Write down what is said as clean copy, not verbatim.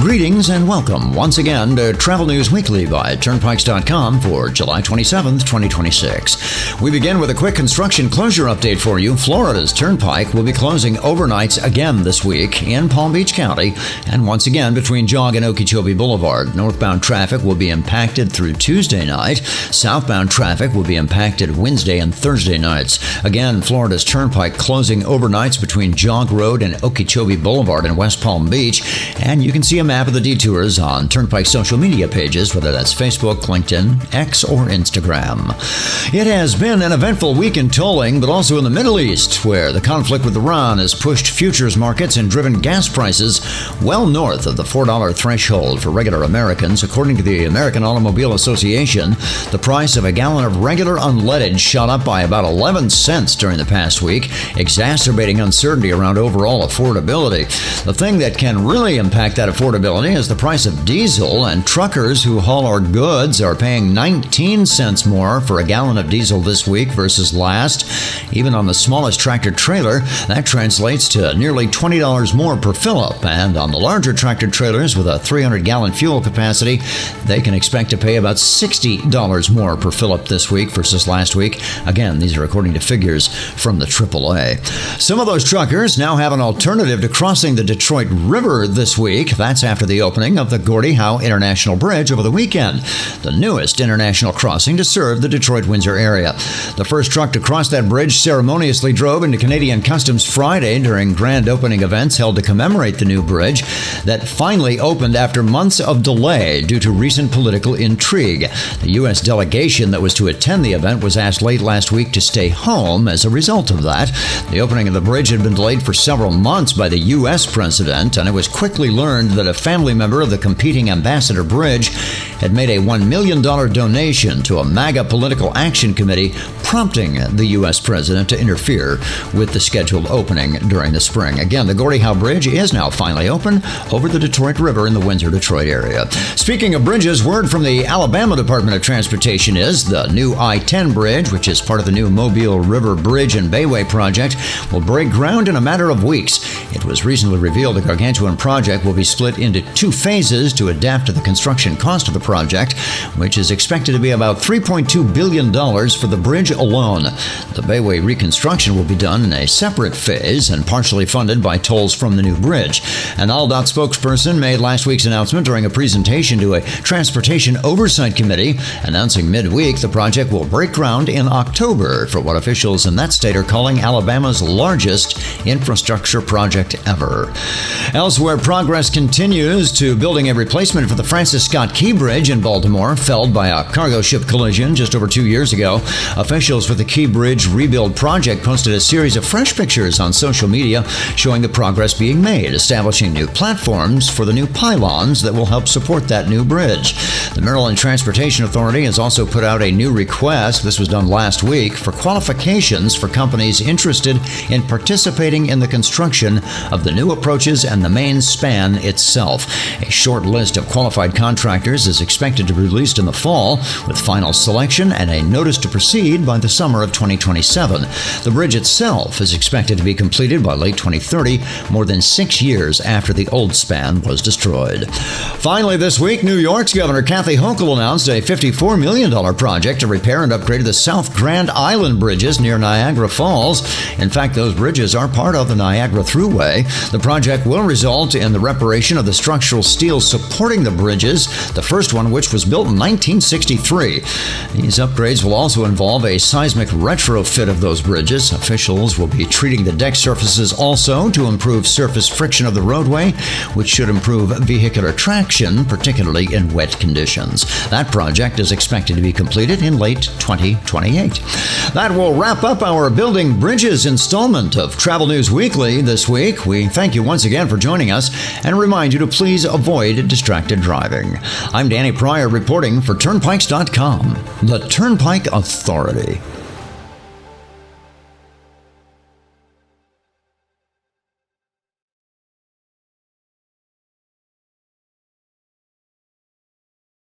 Greetings and welcome once again to Travel News Weekly by Turnpikes.com for July 27th, 2026. We begin with a quick construction closure update for you. Florida's Turnpike will be closing overnights again this week in Palm Beach County and once again between Jog and Okeechobee Boulevard. Northbound traffic will be impacted through Tuesday night. Southbound traffic will be impacted Wednesday and Thursday nights. Again, Florida's Turnpike closing overnights between Jog Road and Okeechobee Boulevard in West Palm Beach. And you can see a map of the detours on Turnpike social media pages, whether that's Facebook, LinkedIn, X, or Instagram. It has been an eventful week in tolling, but also in the Middle East, where the conflict with Iran has pushed futures markets and driven gas prices well north of the $4 threshold for regular Americans. According to the American Automobile Association, the price of a gallon of regular unleaded shot up by about 11 cents during the past week, exacerbating uncertainty around overall affordability. The thing that can really impact that affordability is the price of diesel, and truckers who haul our goods are paying 19 cents more for a gallon of diesel this week versus last. Even on the smallest tractor trailer, that translates to nearly $20 more per fill-up, and on the larger tractor trailers with a 300-gallon fuel capacity, they can expect to pay about $60 more per fill-up this week versus last week. Again, these are according to figures from the AAA. Some of those truckers now have an alternative to crossing the Detroit River this week. That's after the opening of the Gordie Howe International Bridge over the weekend, the newest international crossing to serve the Detroit-Windsor area. The first truck to cross that bridge ceremoniously drove into Canadian Customs Friday during grand opening events held to commemorate the new bridge that finally opened after months of delay due to recent political intrigue. The U.S. delegation that was to attend the event was asked late last week to stay home as a result of that. The opening of the bridge had been delayed for several months by the U.S. president, and it was quickly learned that a family member of the competing Ambassador Bridge had made a $1 million donation to a MAGA political action committee, prompting the U.S. president to interfere with the scheduled opening during the spring. Again, the Gordie Howe Bridge is now finally open over the Detroit River in the Windsor-Detroit area. Speaking of bridges, word from the Alabama Department of Transportation is the new I-10 bridge, which is part of the new Mobile River Bridge and Bayway project, will break ground in a matter of weeks. It was recently revealed the gargantuan project will be split into two phases to adapt to the construction cost of the project, which is expected to be about $3.2 billion for the bridge alone. The Bayway reconstruction will be done in a separate phase and partially funded by tolls from the new bridge. An ALDOT spokesperson made last week's announcement during a presentation to a Transportation Oversight Committee, announcing midweek the project will break ground in October for what officials in that state are calling Alabama's largest infrastructure project ever. Elsewhere, progress continues to building a replacement for the Francis Scott Key Bridge in Baltimore, felled by a cargo ship collision just over 2 years ago. Officials with the Key Bridge rebuild project posted a series of fresh pictures on social media showing the progress being made, establishing new platforms for the new pylons that will help support that new bridge. The Maryland Transportation Authority has also put out a new request, this was done last week, for qualifications for companies interested in participating in the construction of the new approaches and the main span itself. A short list of qualified contractors is expected to be released in the fall, with final selection and a notice to proceed by the summer of 2027. The bridge itself is expected to be completed by late 2030, more than 6 years after the old span was destroyed. Finally this week, New York's Governor Kathy Hochul announced a $54 million project to repair and upgrade the South Grand Island bridges near Niagara Falls. In fact, those bridges are part of the Niagara Thruway. The project will result in the reparation of the structural steel supporting the bridges, the first one which was built in 1963. These upgrades will also involve a seismic retrofit of those bridges. Officials will be treating the deck surfaces also to improve surface friction of the roadway, which should improve vehicular traction, particularly in wet conditions. That project is expected to be completed in late 2028. That will wrap up our Building Bridges installment of Travel News Weekly this week. We thank you once again for joining us and remind you to please avoid distracted driving. I'm Danny Pryor reporting for Turnpikes.com, the Turnpike Authority.